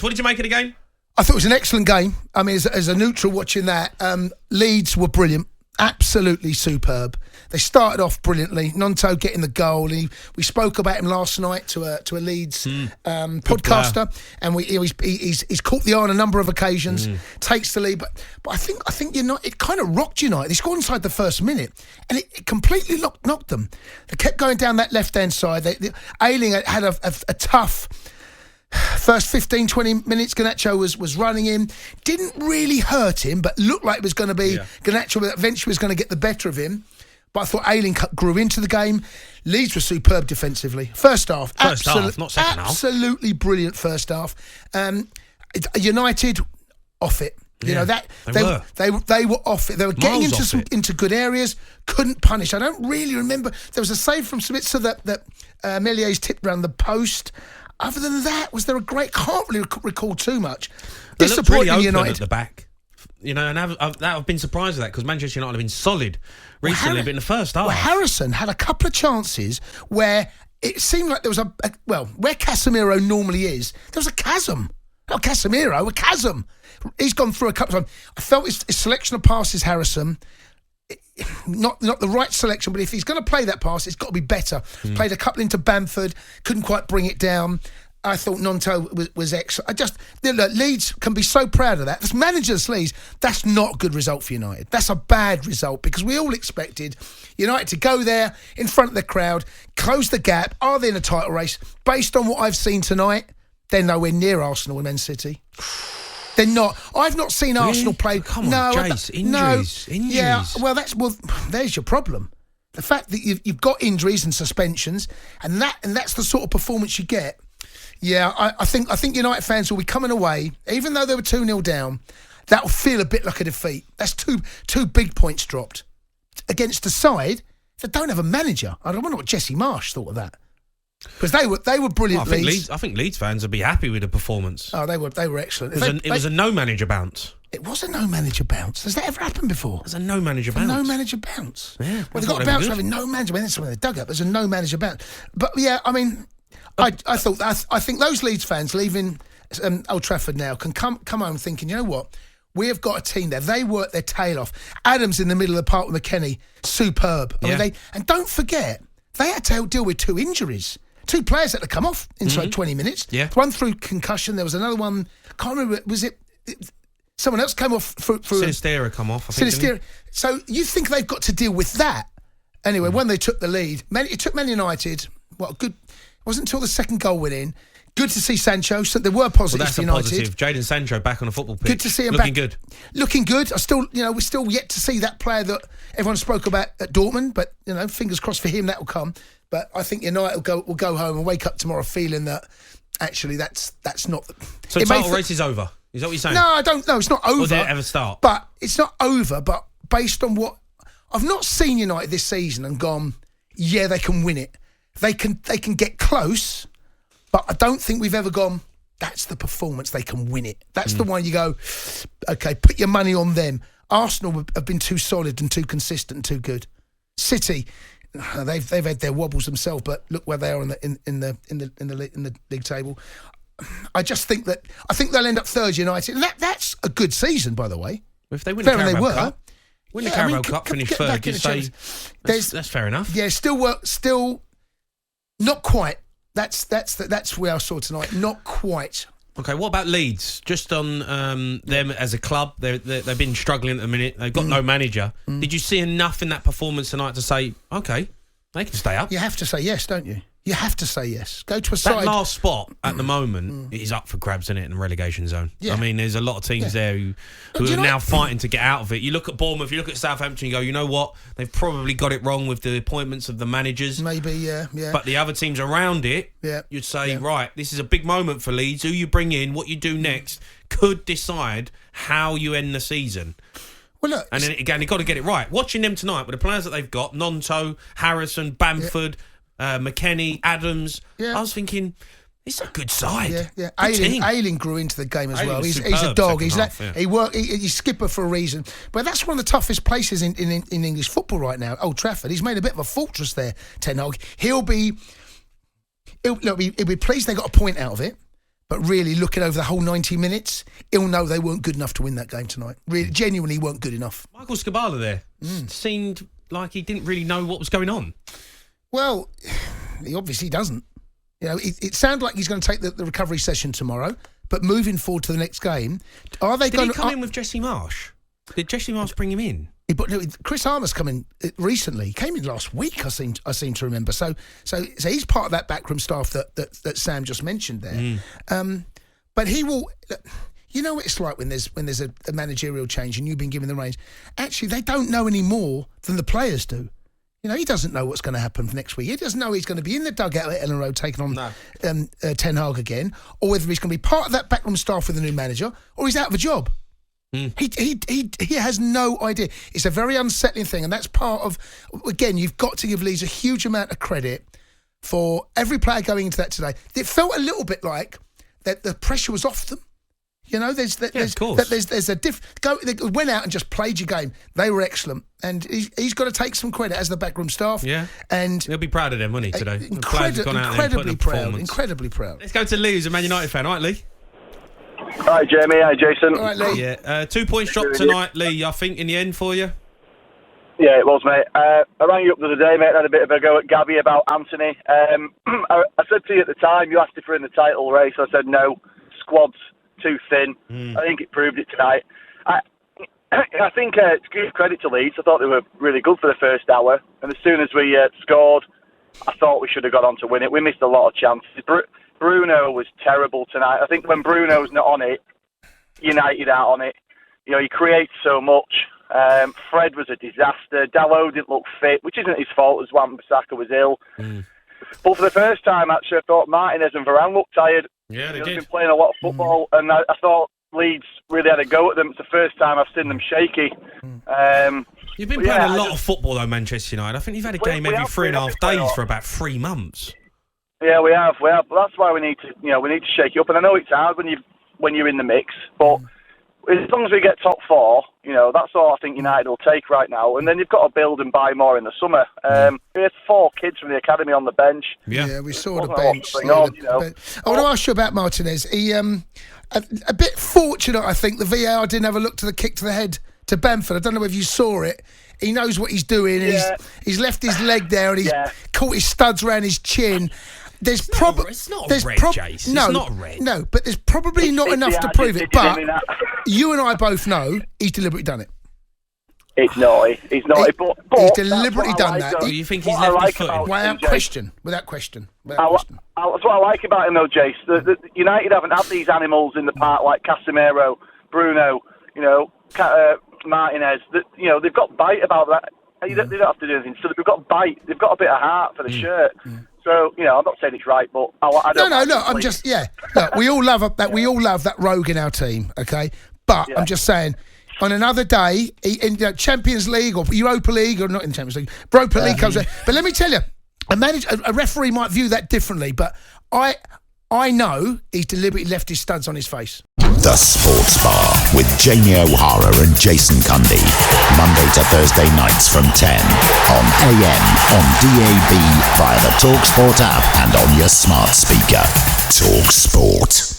What did you make of the game? I thought it was an excellent game. I mean, as a neutral watching that, Leeds were brilliant, absolutely superb. They started off brilliantly. Gnonto getting the goal. We spoke about him last night to a Leeds podcaster, and he's caught the eye on a number of occasions. Takes the lead, but I think United, it kind of rocked United. They scored inside the first minute, and it completely knocked them. They kept going down that left hand side. Ayling had a tough first 15, 20 minutes. Garnacho was running him. Didn't really hurt him, but looked like it was going to be Garnacho that eventually was going to get the better of him. But I thought Ayling grew into the game. Leeds were superb defensively. First half, not second half. Absolutely brilliant first half. United off it. You know that they were off it. They were getting into good areas. Couldn't punish. I don't really remember. There was a save from Sabitzer that Melié's tipped around the post. Other than that, was there a great? Can't really recall too much. Disappointing really United at the back. You know, and I've been surprised at that because Manchester United have been solid recently, but in the first half. Well, Harrison had a couple of chances where it seemed like there was where Casemiro normally is, there was a chasm. Not Casemiro, a chasm. He's gone through a couple of times. I felt his selection of passes, Harrison, not the right selection, but if he's going to play that pass, it's got to be better. Played a couple into Bamford, couldn't quite bring it down. I thought Gnonto was excellent. Look, Leeds can be so proud of that. This manager's Leeds, that's not a good result for United. That's a bad result because we all expected United to go there in front of the crowd, close the gap. Are they in a title race? Based on what I've seen tonight, they're nowhere near Arsenal and Man City. They're not. I've not seen Arsenal play. Come on, Jace. Injuries. Yeah, well, there's your problem. The fact that you've got injuries and suspensions, and that's the sort of performance you get. Yeah, I think United fans will be coming away, even though they were 2-0 down, that will feel a bit like a defeat. That's two big points dropped against a side that don't have a manager. I wonder what Jesse Marsh thought of that. Because they were brilliant. Well, I think Leeds fans would be happy with the performance. Oh, they were excellent. It was a no manager bounce. It was a no manager bounce. Has that ever happened before? There's a no manager bounce. No manager bounce. Yeah. Well, they've got a bounce having no manager. When it's in the dugout, there's a no manager bounce. But yeah, I mean, I think those Leeds fans leaving Old Trafford now can come home thinking, you know what? We have got a team there. They work their tail off. Adams in the middle of the park with McElhenney, superb. I mean, and don't forget, they had to deal with 2 injuries. 2 players had to come off inside 20 minutes. Yeah. One through concussion. There was another one. Can't remember. Was it someone else came off through Sinistera come off. Sinistera. So you think they've got to deal with that? Anyway, when they took the lead, it took Man United. It wasn't until the second goal went in. Good to see Sancho. So there were positives for United. Positive. Jadon Sancho back on a football pitch. Good to see him looking back. good. Looking good. We're still yet to see that player that everyone spoke about at Dortmund. But fingers crossed for him that will come. But I think United will go home and wake up tomorrow feeling that actually that's not. So the title race is over. Is that what you're saying? No, I don't know. It's not over. Or did it ever start? But it's not over. But based on what I've not seen United this season and gone, yeah, they can win it. They can get close. But I don't think we've ever gone, that's the performance, they can win it. That's the one you go, okay, put your money on them. Arsenal have been too solid and too consistent and too good. City, they've had their wobbles themselves, but look where they are in the league table. I think they'll end up third, United. And that's a good season, by the way. If they win the Carabao Cup, finish third, you say that's fair enough. Yeah, still not quite. That's where I saw tonight. Not quite. Okay, what about Leeds? Just on them as a club, they've been struggling at the minute. They've got no manager. Did you see enough in that performance tonight to say, okay, they can stay up? You have to say yes, don't you? You have to say yes. Go to a side. That last spot at the moment is up for grabs, isn't it, in the relegation zone? Yeah. I mean, there's a lot of teams there who are now fighting to get out of it. You look at Bournemouth, you look at Southampton, you go, you know what? They've probably got it wrong with the appointments of the managers. Maybe, yeah. But the other teams around it, you'd say, right, this is a big moment for Leeds. Who you bring in, what you do next, could decide how you end the season. Well, look, and then again, you've got to get it right. Watching them tonight with the players that they've got, Gnonto, Harrison, Bamford, McElhenney, Adams. I was thinking, it's a good side. Yeah. Ayling grew into the game as well. He's a dog. He's skipper for a reason. But that's one of the toughest places in English football right now, Old Trafford. He's made a bit of a fortress there, Ten Hag. He'll be pleased they got a point out of it. But really, looking over the whole 90 minutes, he'll know they weren't good enough to win that game tonight. Really, genuinely weren't good enough. Michael Scabala there seemed like he didn't really know what was going on. Well, he obviously doesn't. You know, it sounds like he's going to take the recovery session tomorrow, but moving forward to the next game, are they going to... Did he come in with Jesse Marsh? Did Jesse Marsh bring him in? Chris Armour's come in recently. He came in last week, I seem to remember. So he's part of that backroom staff that Sam just mentioned there. But he will. You know what it's like when there's a managerial change and you've been given the reins. Actually, they don't know any more than the players do. You know, he doesn't know what's going to happen for next week. He doesn't know he's going to be in the dugout at Ellen Road taking on Ten Hag again, or whether he's going to be part of that backroom staff with a new manager, or he's out of a job. He has no idea. It's a very unsettling thing, and that's part of. Again, you've got to give Leeds a huge amount of credit for every player going into that today. It felt a little bit like that the pressure was off them. You know, there's a They went out and just played your game. They were excellent, and he's got to take some credit as the backroom staff. Yeah, and he'll be proud of them, won't he, today? Incredibly proud. Let's go to Lee, who's a Man United fan. All right, Lee. Hi, Jamie. Hi, Jason. All right, Lee. Yeah, 2 points dropped tonight, Lee, I think, in the end for you. Yeah, it was, mate. I rang you up the other day, mate, and had a bit of a go at Gabby about Anthony. I said to you at the time, you asked if we're in the title race. I said no, squad's too thin. I think it proved it tonight. I think to give credit to Leeds, I thought they were really good for the first hour, and as soon as we scored, I thought we should have got on to win it. We missed a lot of chances. Bruno was terrible tonight. I think when Bruno's not on it, United aren't on it. You know, he creates so much. Fred was a disaster. Dalot didn't look fit, which isn't his fault as Wan-Bissaka was ill. But for the first time, actually, I thought Martinez and Varane looked tired. Yeah, they did. They've been playing a lot of football, and I thought Leeds really had a go at them. It's the first time I've seen them shaky. You've been playing a lot of football, though, Manchester United. I think you've had a game every 3.5 days for about 3 months. Yeah, we have. But that's why we need to shake it up. And I know it's hard when you're in the mix, but as long as we get top 4, that's all I think United will take right now. And then you've got to build and buy more in the summer. We had 4 kids from the academy on the bench. Yeah, we saw the bench. I want to ask you about Martinez. He a bit fortunate, I think. The VAR didn't have a look to the kick to the head to Bamford. I don't know if you saw it. He knows what he's doing. Yeah. He's left his leg there and he's caught his studs around his chin. It's not red, Jace. It's not red. No, but there's probably not enough to prove it. But you and I both know he's deliberately done it. It's naughty. He's naughty, but he's deliberately done that. Do you think he's left his foot? Without question. Without question. That's what I like about him, though, Jace. The United haven't had these animals in the park like Casemiro, Bruno, Martinez. They've got bite about that. They don't have to do anything. So they've got bite. They've got a bit of heart for the shirt. So I'm not saying it's right, but I don't. No. I'm just Look, we all love that. We all love that rogue in our team. Okay, but I'm just saying. On another day, in Champions League or Europa League, or not in Champions League, Europa League comes. But let me tell you, a referee might view that differently. But I know he's deliberately left his studs on his face. The Sports Bar with Jamie O'Hara and Jason Cundy. Monday to Thursday nights from 10 on AM, on DAB, via the talkSPORT app and on your smart speaker. talkSPORT.